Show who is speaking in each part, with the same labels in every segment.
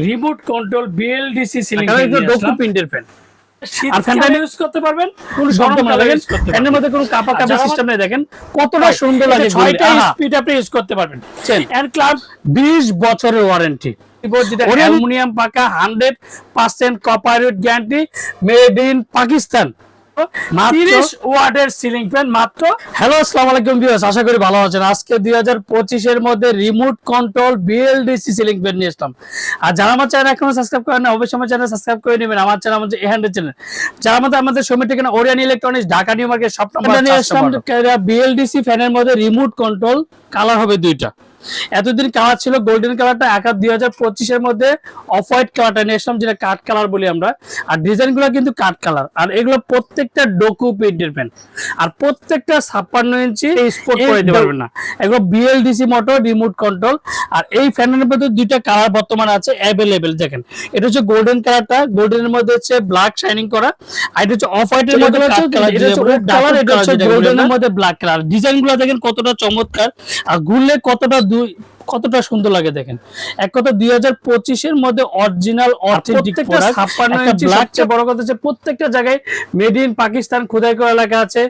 Speaker 1: Remote control BLDC ceiling
Speaker 2: fan, ডোকো প্রিন্টের fan. আর ফ্যানটা
Speaker 1: ইউজ করতে পারবেন,
Speaker 2: কোনো শব্দ না, দেখেন ফ্যানের মধ্যে কোনো কাঁপাকাঁপি সিস্টেম নেই, দেখেন কতটা সুন্দর লাগে।
Speaker 1: 6টা স্পিড আপনি ইউজ করতে পারবেন।
Speaker 2: এন্ড ক্লাব 20 বছরের ওয়ারেন্টি, অ্যালুমিনিয়াম পাকা, 100% copper guarantee, made in Pakistan.
Speaker 1: 30 ওয়াটের সিলিং ফ্যান মাত্র।
Speaker 2: হ্যালো, আসসালামু আলাইকুম ভিউয়ার্স, আশা করি ভালো আছেন। আজকে 2025 এর মধ্যে remote control BLDC ceiling fan নিয়ে আসলাম। আর যারা আমার চ্যানেল এখনো সাবস্ক্রাইব করেন না, অবশ্যই আমার চ্যানেল সাবস্ক্রাইব করে নেবেন। আমার চ্যানেল হচ্ছে এহান্ডের চ্যানেল। যারা আমাদের সমিতি কেন Orion electronics, Dhaka new market সব নাম্বার নিয়ে আসলাম। বিএলডিসি ফ্যানের মধ্যে রিমোট কন্ট্রোল কালার হবে দুইটা। এতদিন কালার ছিল গোল্ডেন কালারটা, 2025 এর মধ্যে অফ হোয়াইট কালারটা নিয়ে আসলাম, যেটা কাঠ কালার বলি আমরা। আর ডিজাইন গুলো কিন্তু কাঠ কালার, আর এগুলো প্রত্যেকটা ডোকো প্রিন্টের ফ্যান, আর প্রত্যেকটা 56 ইঞ্চি স্পোর্ট করে দিতে পারবেন না। এগুলো বিএলডিসি মোটর রিমোট কন্ট্রোল। আর এই ফ্যানের মধ্যে দুইটা কালার বর্তমানে আছে অ্যাভেলেবেল। দেখেন, এটা হচ্ছে গোল্ডেন কালারটা, গোল্ডেনের মধ্যে হচ্ছে ব্ল্যাক শাইনিং করা, আর এটা হচ্ছে অফ হোয়াইটের মধ্যে গোল্ডেনের মধ্যে ব্ল্যাক কালার। ডিজাইন গুলো দেখেন কতটা চমৎকার, আর ঘুরলে কতটা সুন্দর লাগে। দেখেন, এক কথা 2025 এর মধ্যে অরিজিনাল অথেন্টিক প্রোডাক্ট। 56 ইঞ্চি, সবচেয়ে বড় কথা হচ্ছে প্রত্যেকটা জায়গায় মেড ইন পাকিস্তান খোদাই করা লেখা আছে,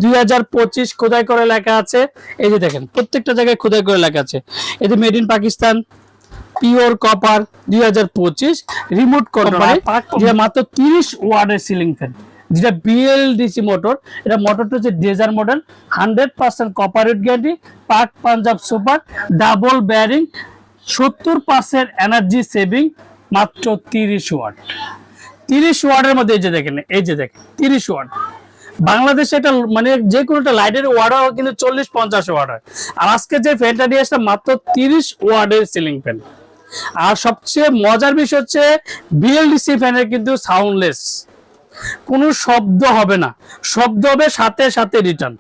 Speaker 2: 2025 খোদাই করে লেখা আছে। এই যে দেখেন, প্রত্যেকটা জায়গায় খোদাই করে লেখা আছে। এই যে made in Pakistan, pure copper, 2025 remote control, মাত্র 30 ওয়াটের সিলিং ফ্যান, যেটা বিএলডিসি মোটর। এটা মোটরটা হচ্ছে ডেজার মডেল, 100% কপার গ্যারান্টি, পাক Punjab super, double bearing, 70% energy saving, মাত্র 30 ওয়াট। 30 ওয়াটের মধ্যে এই যে দেখেন 30 ওয়াট। বাংলাদেশে এটা মানে যে কোনো একটা লাইটের ওয়াট কিন্তু 40-50 ওয়াট হয়। আর আজকে যে ফ্যানটা নিয়ে আসলাম মাত্র 30 ওয়াটের সিলিং ফ্যান। আর সবচেয়ে মজার বিষয় হচ্ছে বিএলডিসি ফ্যানের কিন্তু সাউন্ডলেস, কোনো শব্দ হবে না, শব্দ হবে সাথে সাথে রিটার্ন।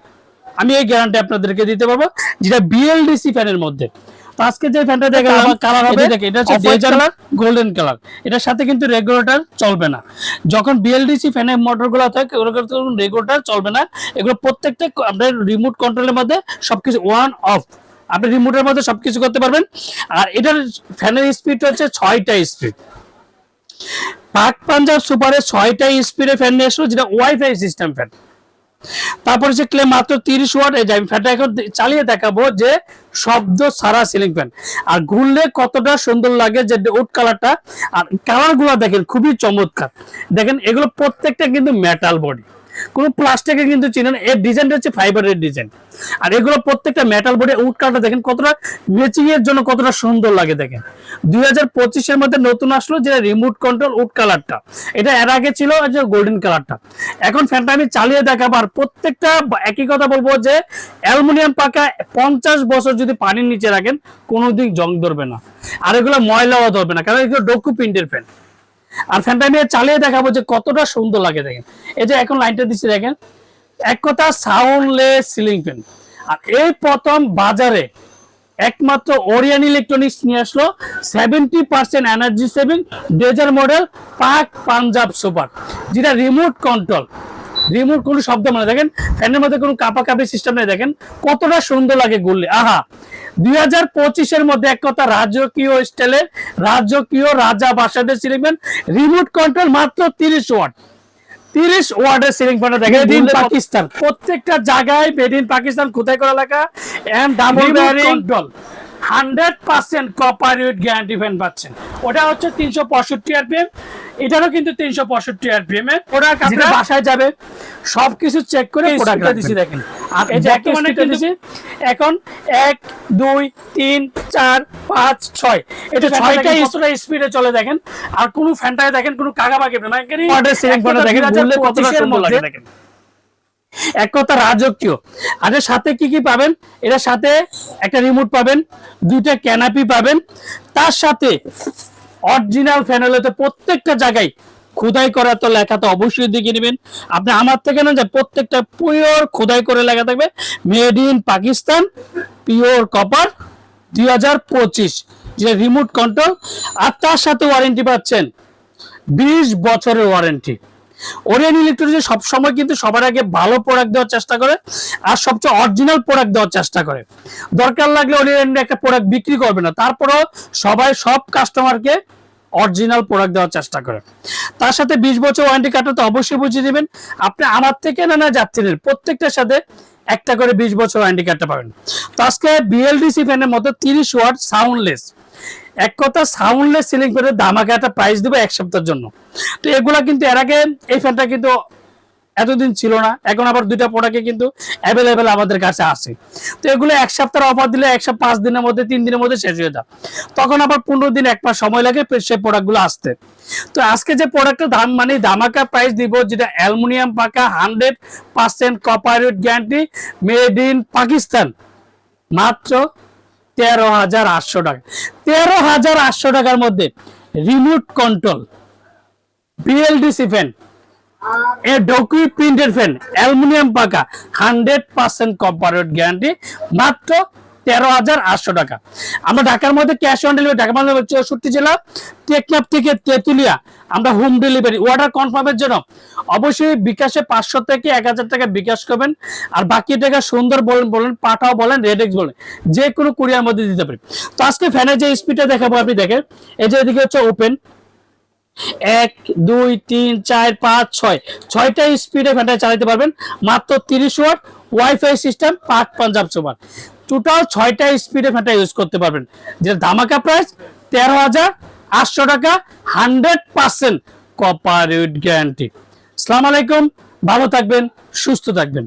Speaker 2: আমি এই গ্যারান্টি আপনাদেরকে দিতে পারবো, যেটা বিএলডিসি ফ্যানের মধ্যে। তো আজকে যে ফ্যানটা দেখালাম কালার হবে, এটা হচ্ছে ডেজার কালার, গোল্ডেন কালার। এটার সাথে কিন্তু রেগুলেটর চলবে না। যখন বিএলডিসি ফ্যানের মোটরগুলো থাকে রেগুলেটর চলবে না। এগুলো প্রত্যেকটা আপনার রিমোট কন্ট্রোলের মধ্যে সবকিছু ওয়ান অফ, আপনি রিমোটের মধ্যে সবকিছু করতে পারবেন। আর এটার ফ্যানের স্পিড হচ্ছে 6টা স্পিড। পাক পাঞ্জাব সুপারে 6টা স্পিডে ফ্যান নিয়ে আসলো, যেটা ওয়াইফাই সিস্টেম ফ্যান। তারপর হচ্ছে ক্লেম মাত্র 30 ওয়াট। এই যে আমি ফ্যানটা এখন চালিয়ে দেখাবো যে শব্দ ছাড়া সিলিং ফ্যান, আর ঘুরলে কতটা সুন্দর লাগে, যে উড কালারটা। আর কালার গুলো দেখেন খুবই চমৎকার। দেখেন, এগুলো প্রত্যেকটা কিন্তু মেটাল বডি, কোনো প্লাস্টিকের কিন্তু চিনেন। এর ডিজাইনটা হচ্ছে ফাইবারের ডিজাইন, আর এগুলো প্রত্যেকটা মেটাল বডি। উড কালারটা দেখেন কতটা ম্যাচিং এর জন্য কতটা সুন্দর লাগে। দেখেন, 2025 এর মধ্যে নতুন আসলো যে রিমোট কন্ট্রোল উড কালারটা। এটা এর আগে ছিল যে গোল্ডেন কালারটা। এখন ফ্যানটা আমি চালিয়ে দেখাবো। আর প্রত্যেকটা একই কথা বলবো যে অ্যালুমিনিয়াম পাকা, 50 বছর যদি পানির নিচে রাখেন কোনোদিন জং ধরবে না, আর এগুলো ময়লাও ধরবে না, কারণ এগুলো ডোকো প্রিন্টের ফ্যান। আর ফ্যানটা আমি চালিয়ে দেখাবো যে কতটা সুন্দর লাগে। দেখেন, এই যে এখন লাইনটা দিচ্ছি, দেখেন এক কথা সাউন্ডলেস সিলিং ফ্যান। আর এই প্রথম বাজারে একমাত্র ওরিয়ান ইলেকট্রনিক্স নিয়ে আসলো 70% এনার্জি সেভিং ডেজার মডেল পাক পাঞ্জাব সুপার, যেটা রিমোট কন্ট্রোল। রিমোট কোনো শব্দ মানে, দেখেন ফ্যানের মধ্যে কোনো কাঁপাকাঁপি সিস্টেম নেই। দেখেন কতটা সুন্দর লাগে ঘুরলে। আহা, 2025 এর মধ্যে এক কথা রাজকীয় স্টাইলের, রাজকীয় রাজা বাসাদের সিলিং ফ্যান, রিমোট কন্ট্রোল, মাত্র 30 ওয়াট। 30 ওয়াটের সিলিং ফ্যানটা দেখেন, মেড ইন পাকিস্তান। প্রত্যেকটা জায়গায় মেড ইন পাকিস্তান খোদাই করা লেখা, and double bearing control, 100% copper guarantee fan পাচ্ছেন। ওটা হচ্ছে 365 আরপিএম, এটারও কিন্তু 365 আরপিএম এর। প্রোডাক্ট আপনার বাসায় যাবে, সবকিছু চেক করে প্রোডাক্ট দিছি। দেখেন, আর এই যে দিছি এখন 1 2 3 4 5 6, এটা 6টা স্পিডে চলে। দেখেন, আর কোন ফ্যানটায় দেখেন কোনো কাগাবাগি না, ওয়াটের সিলিং ফ্যানটা দেখেন ঘুরলে কতটা সুন্দর লাগে। দেখেন, এক কথা রাজকীয়। আর এর সাথে কি কি পাবেন, এটার সাথে একটা রিমোট পাবেন, দুইটা ক্যানাপি পাবেন, তার সাথে অরিজিনাল ফ্যান হলে তো প্রত্যেকটা জায়গায় খোদাই করা তো লেখা তো অবশ্যই দেখে নেবেন। আপনি আমার থেকে না, যে প্রত্যেকটা পিওর খোদাই করে লেখা থাকবে made in Pakistan, pure copper, 2025, যে রিমোট কন্ট্রোল। আর তার সাথে ওয়ারেন্টি পাচ্ছেন 20 বছরের ওয়ারেন্টি। ওরিয়ান ইলেকট্রনিক্স সবসময় কিন্তু সবার আগে ভালো প্রোডাক্ট দেওয়ার চেষ্টা করে, আর সবচেয়ে অরিজিনাল প্রোডাক্ট দেওয়ার চেষ্টা করে। দরকার লাগলে ওরিয়ান একটা প্রোডাক্ট বিক্রি করবে না, তারপরেও সবাই সব কাস্টমারকে অরিজিনাল প্রোডাক্ট দেওয়ার চেষ্টা করেন। তার সাথে 20 বছর ওয়ারেন্টি কার্ডটা তো অবশ্যই বুঝিয়ে দিবেন। আপনি আমার থেকে না যাচ্ছেন প্রত্যেকটার সাথে একটা করে 20 বছর ওয়ারেন্টি কার্ডটা পাবেন। তো আজকে বিএলডিসি ফ্যানের মতো 30 ওয়াট সাউন্ডলেস, এক কথা সাউন্ডলেস সিলিং ফ্যানের ধামাকা একটা প্রাইস দেবো 1 সপ্তাহের জন্য। তো এগুলা কিন্তু এর আগে এই ফ্যানটা কিন্তু এতদিন ছিল না, এখন আবার 2টা প্রোডাক্টে কিন্তু অ্যাভেলেবেল আমাদের কাছে আছে। তো এগুলো 1 সপ্তাহের অফার দিলে 105 দিনের মধ্যে 3 দিনের মধ্যে শেষ হয়ে যায়, তখন আবার 15 দিন 1 মাস সময় লাগে সেই প্রোডাক্টগুলো আসতে। তো আজকে যে প্রোডাক্টের দাম মানে ধামাকা প্রাইস দিব, যেটা অ্যালুমিনিয়াম পাকা 100% copper guarantee, made in Pakistan, মাত্র 13,800 টাকা। 13,800 টাকার মধ্যে রিমোট কন্ট্রোল বিএলডিসি ফ্যান, ডকুই প্রিন্টেড ফ্যান, অ্যালুমিনিয়াম পাকা 100% কপারেট গ্যারান্টি, মাত্র 13,800 টাকা। আমরা ঢাকার মধ্যে ক্যাশ অন ডেলিভারি, ঢাকার মধ্যে 64 জেলা, টেকনাফ থেকে তেতুলিয়া আমরা হোম ডেলিভারি। অর্ডার কনফার্মের জন্য অবশ্যই বিকাশে 500 থেকে 1000 টাকা বিকাশ করবেন, আর বাকি টাকা সুন্দর বলেন পাঠাও বলেন রেডেক্স বলেন, যে কোনো কুরিয়ার মধ্যে দিতে পারি। তো আজকে ফ্যানের যে স্পিডটা দেখাবো, আপনি দেখেন এই যে এদিকে হচ্ছে ওপেন 1 2 3 4 5 6, 6টা স্পিডে ফ্যানটা চালাতে পারবেন, মাত্র 30 ওয়াট ওয়াইফাই সিস্টেম, পাক পাঞ্জাব সুপার, টোটাল 6টা স্পিডে ফ্যানটা ইউজ করতে পারবেন। যে ধামাকা প্রাইস 13,800 টাকা, 100% কপার গ্যারান্টি। আসসালামু আলাইকুম, ভালো থাকবেন, সুস্থ থাকবেন।